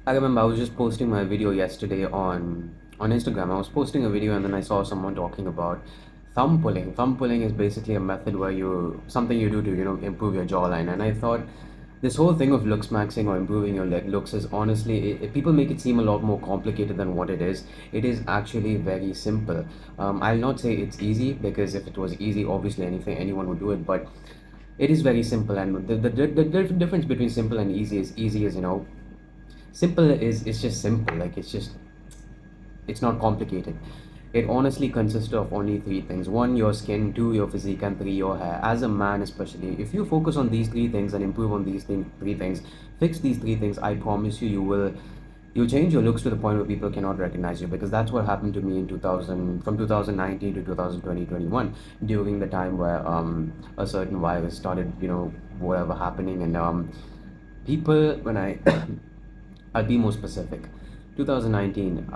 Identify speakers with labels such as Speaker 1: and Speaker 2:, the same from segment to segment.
Speaker 1: I remember I was just posting my video yesterday on Instagram. I was posting a video and then I saw someone talking about thumb pulling. Thumb pulling is basically a method where something you do to improve your jawline. And I thought this whole thing of looks maxing or improving your looks is honestly people make it seem a lot more complicated than what it is. It is actually very simple. I'll not say it's easy because if it was easy, obviously anyone would do it. But it is very simple, and the difference between simple and easy is simple is just simple. Like it's not complicated. It honestly consists of only three things: one, your skin; two, your physique; and three, your hair. As a man, especially, if you focus on these three things and improve on three things, fix these three things, I promise you, you'll change your looks to the point where people cannot recognize you. Because that's what happened to me in 2000, from 2019 to 2021, during the time where a certain virus started, whatever happening, and people when I I'll be more specific. 2019,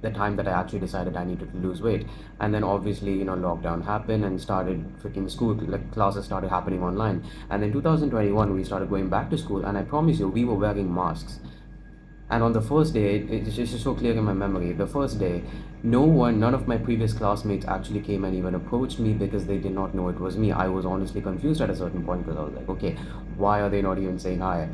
Speaker 1: the time that I actually decided I needed to lose weight, and then obviously lockdown happened and started freaking school, like classes started happening online, and then 2021 we started going back to school, and I promise you we were wearing masks. And on the first day, it's just so clear in my memory. The first day, none of my previous classmates actually came and even approached me because they did not know it was me. I was honestly confused at a certain point because I was like, okay, why are they not even saying hi?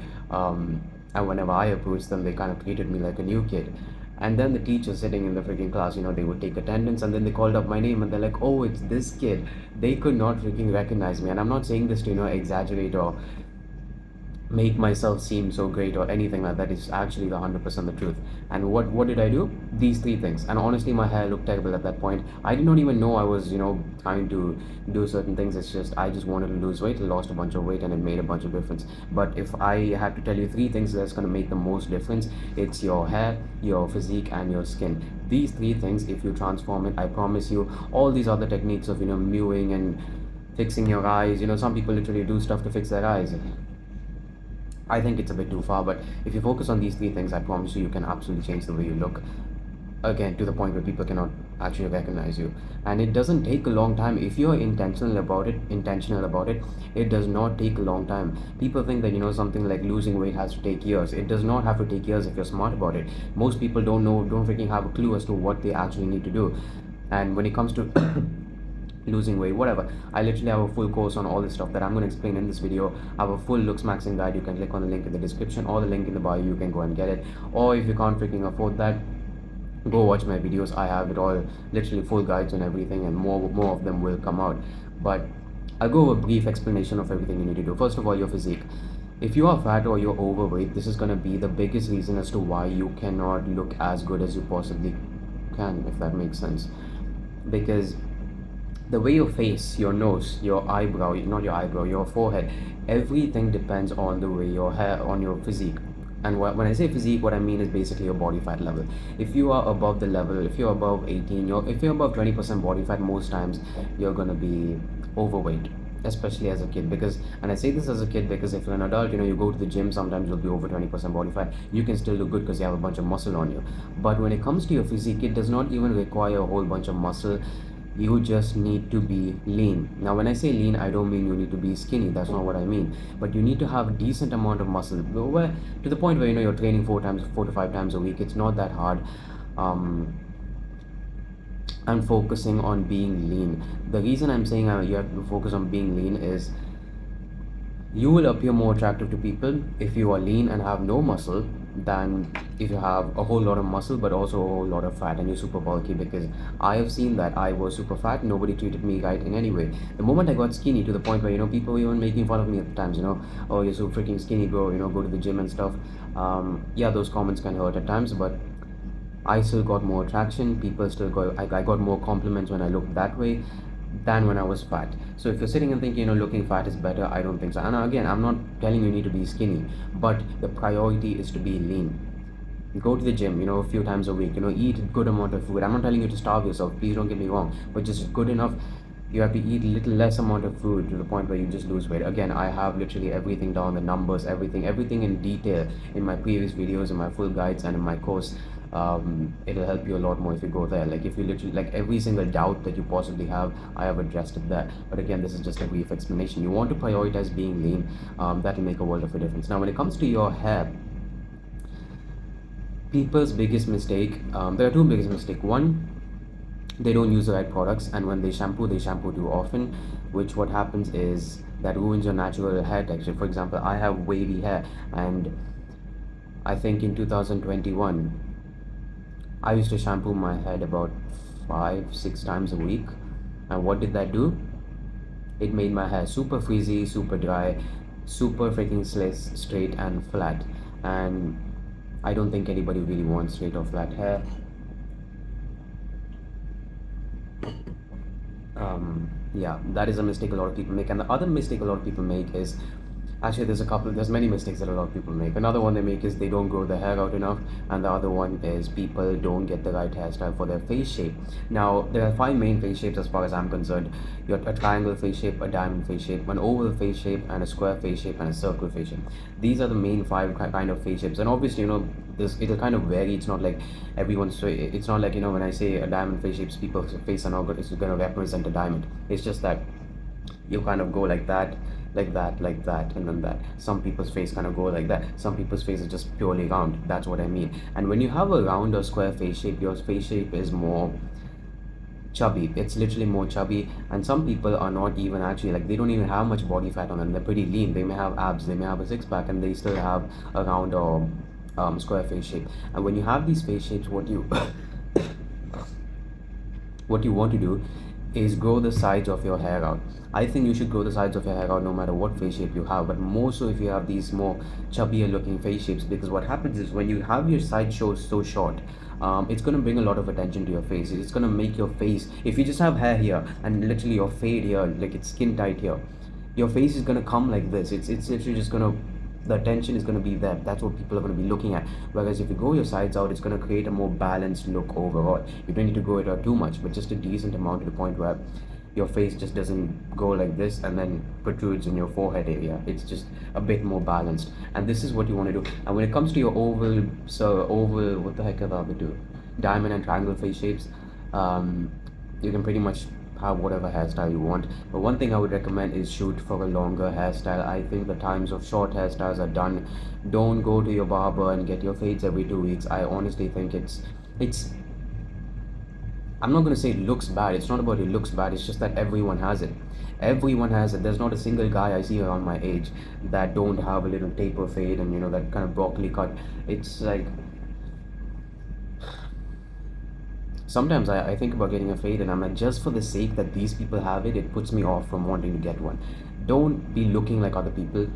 Speaker 1: And whenever I approached them, they kind of treated me like a new kid. And then the teacher sitting in the freaking class, they would take attendance and then they called up my name and they're like, oh, it's this kid. They could not freaking recognize me. And I'm not saying this to, exaggerate or make myself seem so great or anything like that. Is actually the 100% the truth. And what did I do? These three things. And honestly, my hair looked terrible at that point. I did not even know I was trying to do certain things. It's just I just wanted to lose weight, lost a bunch of weight, and it made a bunch of difference. But if I had to tell you three things that's going to make the most difference, it's your hair, your physique, and your skin. These three things, if you transform it, I promise you, all these other techniques of mewing and fixing your eyes, some people literally do stuff to fix their eyes. I think it's a bit too far, but if you focus on these three things, I promise you, you can absolutely change the way you look. Again, to the point where people cannot actually recognize you. And it doesn't take a long time. If you're intentional about it, it does not take a long time. People think that, something like losing weight has to take years. It does not have to take years if you're smart about it. Most people don't freaking have a clue as to what they actually need to do. And when it comes to losing weight, whatever, I literally have a full course on all this stuff that I'm going to explain in this video. I have a full looks maxing guide. You can click on the link in the description or the link in the bio. You can go and get it. Or if you can't freaking afford that, go watch my videos. I have it all, literally full guides and everything, and more of them will come out. But I'll go over a brief explanation of everything you need to do. First of all, your physique. If you are fat or you're overweight, this is going to be the biggest reason as to why you cannot look as good as you possibly can, if that makes sense. Because the way your face, your nose, your eyebrow, not your eyebrow, your forehead, everything depends on the way your hair, on your physique. And when I say physique, what I mean is basically your body fat level. If you are above the level, if you're above 18, if you're above 20% body fat, most times you're gonna be overweight, especially as a kid. Because, and I say this as a kid because if you're an adult, you go to the gym, sometimes you'll be over 20% body fat. You can still look good because you have a bunch of muscle on you. But when it comes to your physique, it does not even require a whole bunch of muscle. You just need to be lean. Now when I say lean, I don't mean you need to be skinny. That's not what I mean. But you need to have a decent amount of muscle, where to the point where you're training 4 to 5 times a week. It's not that hard. I'm focusing on being lean. The reason I'm saying you have to focus on being lean is you will appear more attractive to people if you are lean and have no muscle than if you have a whole lot of muscle but also a whole lot of fat and you're super bulky. Because I have seen that I was super fat, nobody treated me right in any way. The moment I got skinny, to the point where people were even making fun of me at the times, oh, you're so freaking skinny, bro, go to the gym and stuff. Yeah, those comments can hurt at times, but I still got more attraction. People still I got more compliments when I looked that way than when I was fat. So if you're sitting and thinking, looking fat is better, I don't think so. And again, I'm not telling you need to be skinny, but the priority is to be lean. Go to the gym, a few times a week, eat a good amount of food. I'm not telling you to starve yourself, please don't get me wrong, but just good enough. You have to eat a little less amount of food to the point where you just lose weight. Again, I have literally everything down, the numbers, everything in detail in my previous videos, in my full guides, and in my course. It'll help you a lot more if you go there. Like if you literally, like every single doubt that you possibly have, I have addressed it there. But again, this is just a brief explanation. You want to prioritize being lean. That'll make a world of a difference. Now when it comes to your hair, People's biggest mistake, there are two biggest mistakes. One, they don't use the right products, and when they shampoo too often, which what happens is that ruins your natural hair texture. For example, I have wavy hair, and I think in 2021 I used to shampoo my head about 5 6 times a week. And what did that do? It made my hair super frizzy, super dry, super freaking straight and flat. And I don't think anybody really wants straight or flat hair. Yeah, that is a mistake a lot of people make. And the other mistake a lot of people make is, actually, there's many mistakes that a lot of people make. Another one they make is they don't grow their hair out enough, and the other one is people don't get the right hairstyle for their face shape. Now, there are five main face shapes as far as I'm concerned. You have a triangle face shape, a diamond face shape, an oval face shape, and a square face shape, and a circle face shape. These are the main five kind of face shapes, and obviously, this it'll kind of vary. It's not like it's not like, when I say a diamond face shapes, people's face are not good. It's going to represent a diamond. It's just that you kind of go like that, like that, like that, and then that. Some people's face kind of go like that. Some people's face is just purely round. That's what I mean. And when you have a round or square face shape, your face shape is more chubby. It's literally more chubby. And some people are not even actually, like, they don't even have much body fat on them. They're pretty lean. They may have abs, they may have a six pack, and they still have a round or square face shape. And when you have these face shapes, what you what you want to do is grow the sides of your hair out. I think you should grow the sides of your hair out no matter what face shape you have, but more so if you have these more chubbier looking face shapes, because what happens is when you have your side shows so short, it's going to bring a lot of attention to your face. It's going to make your face, if you just have hair here and literally your fade here, like it's skin tight here, your face is going to come like this. It's literally just going to, the attention is going to be there. That's what people are going to be looking at. Whereas if you grow your sides out, it's going to create a more balanced look overall. You don't need to grow it out too much, but just a decent amount to the point where your face just doesn't go like this and then protrudes in your forehead area. It's just a bit more balanced, and this is what you want to do. And when it comes to your oval, what the heck are the other two, diamond and triangle face shapes, you can pretty much have whatever hairstyle you want. But one thing I would recommend is shoot for a longer hairstyle. I think the times of short hairstyles are done. Don't go to your barber and get your fades every 2 weeks. I honestly think it's I'm not going to say it looks bad. It's not about it looks bad. It's just that everyone has it. Everyone has it. There's not a single guy I see around my age that don't have a little taper fade and, that kind of broccoli cut. It's like, sometimes I think about getting a fade and I'm like, just for the sake that these people have it, it puts me off from wanting to get one. Don't be looking like other people.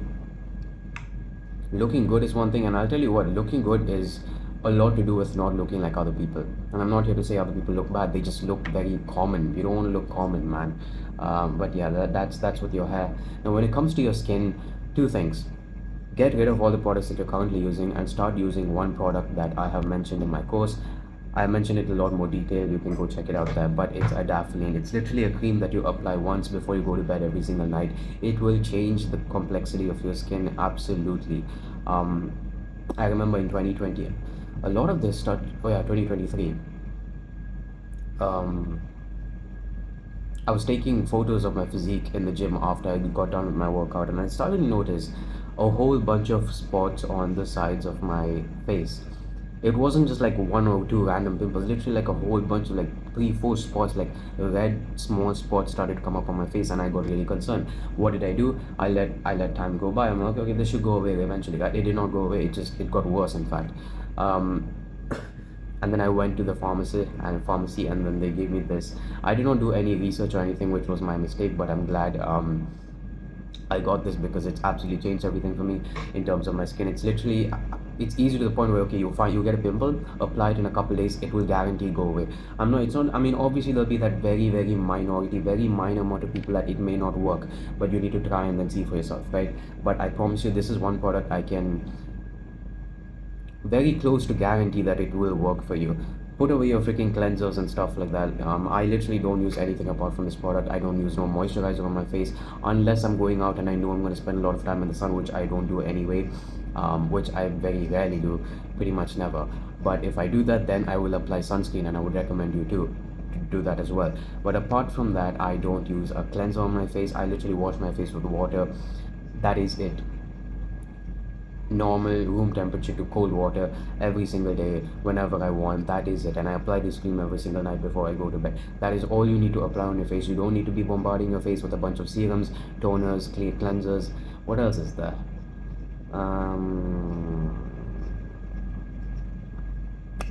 Speaker 1: Looking good is one thing, and I'll tell you what, looking good is a lot to do with not looking like other people. And I'm not here to say other people look bad. They just look very common. You don't want to look common, man. But yeah, that's with your hair. Now, when it comes to your skin, two things: get rid of all the products that you're currently using and start using one product that I have mentioned in my course. I mentioned it in a lot more detail. You can go check it out there. But it's adapalene. It's literally a cream that you apply once before you go to bed every single night. It will change the complexity of your skin absolutely. I remember in 2020, a lot of this started. Oh yeah, 2023. I was taking photos of my physique in the gym after I got done with my workout, and I started to notice a whole bunch of spots on the sides of my face. It wasn't just like one or two random pimples, literally like a whole bunch of like 3 4 spots, like red small spots started to come up on my face, and I got really concerned. What did I do? I let time go by. I'm like, okay, this should go away eventually. Right? It did not go away. It got worse, in fact. Um, and then I went to the pharmacy, and then they gave me this. I did not do any research or anything, which was my mistake, but I'm glad I got this because it's absolutely changed everything for me in terms of my skin. It's literally, it's easy to the point where, okay, you get a pimple, apply it in a couple days, it will guarantee go away. It's not, I mean, obviously there'll be that very, very minority, very minor amount of people that it may not work, but you need to try and then see for yourself, right? But I promise you, this is one product I can very close to guarantee that it will work for you. Put away your freaking cleansers and stuff like that. I literally don't use anything apart from this product. I don't use no moisturizer on my face unless I'm going out and I know I'm going to spend a lot of time in the sun, which I don't do anyway, which I very rarely do, pretty much never. But if I do that, then I will apply sunscreen, and I would recommend you to do that as well. But apart from that, I don't use a cleanser on my face. I literally wash my face with water. That is it. normal room temperature to cold water every single day whenever I want. That is it. And I apply this cream every single night before I go to bed. That is all you need to apply on your face. You don't need to be bombarding your face with a bunch of serums, toners, cleansers. What else is there? Um,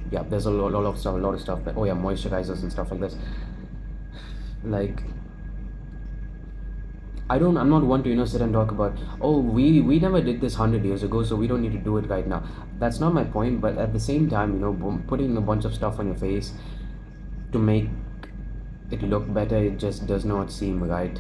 Speaker 1: yeah, there's a lot of stuff. Oh yeah, moisturizers and stuff like this. Like I'm not one to sit and talk about, oh, we never did this 100 years ago, so we don't need to do it right now. That's not my point. But at the same time, putting a bunch of stuff on your face to make it look better, it just does not seem right.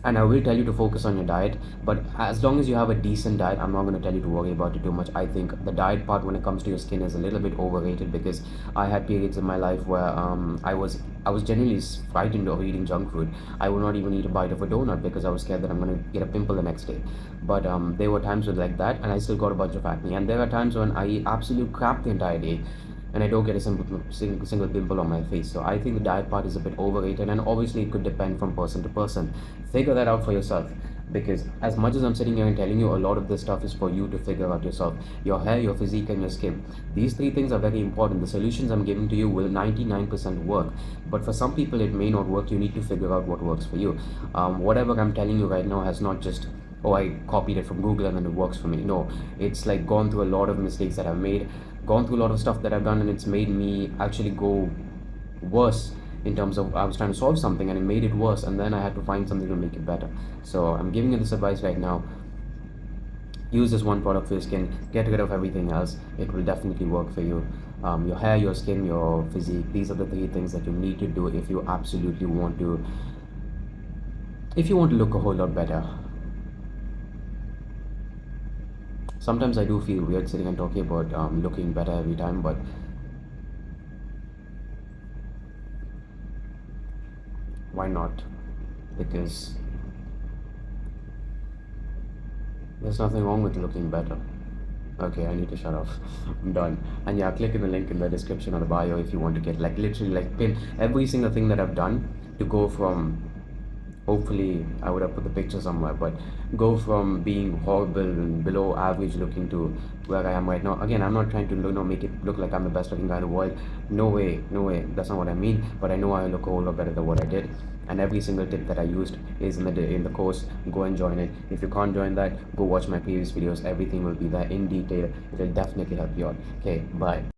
Speaker 1: And I will tell you to focus on your diet, but as long as you have a decent diet, I'm not going to tell you to worry about it too much. I think the diet part when it comes to your skin is a little bit overrated, because I had periods in my life where I was genuinely frightened of eating junk food. I would not even eat a bite of a donut because I was scared that I'm going to get a pimple the next day. But there were times like that, and I still got a bunch of acne. And there are times when I eat absolute crap the entire day, and I don't get a single pimple on my face. So I think the diet part is a bit overrated, and obviously it could depend from person to person. Figure that out for yourself, because as much as I'm sitting here and telling you, a lot of this stuff is for you to figure out yourself. Your hair, your physique, and your skin. These three things are very important. The solutions I'm giving to you will 99% work, but for some people it may not work. You need to figure out what works for you. Whatever I'm telling you right now has not just, oh, I copied it from Google and then it works for me. No, it's like gone through a lot of mistakes that I've made, gone through a lot of stuff that I've done, and it's made me actually go worse. In terms of, I was trying to solve something and it made it worse, and then I had to find something to make it better. So I'm giving you this advice right now. Use this one product for your skin, get rid of everything else. It will definitely work for you. Your hair, your skin, your physique, these are the three things that you need to do if you absolutely want to, look a whole lot better. Sometimes I do feel weird sitting and talking about looking better every time, but why not? Because there's nothing wrong with looking better. Okay, I need to shut off. I'm done. And yeah, click in the link in the description or the bio if you want to get, like, literally, like, pin every single thing that I've done to go from, hopefully I would have put the picture somewhere, but go from being horrible and below average looking to where I am right now. Again, I'm not trying to make it look like I'm the best looking guy in the world. No way, no way. That's not what I mean. But I know I look a whole lot better than what I did. And every single tip that I used is in the course. Go and join it. If you can't join that, go watch my previous videos. Everything will be there in detail. It will definitely help you out. Okay, bye.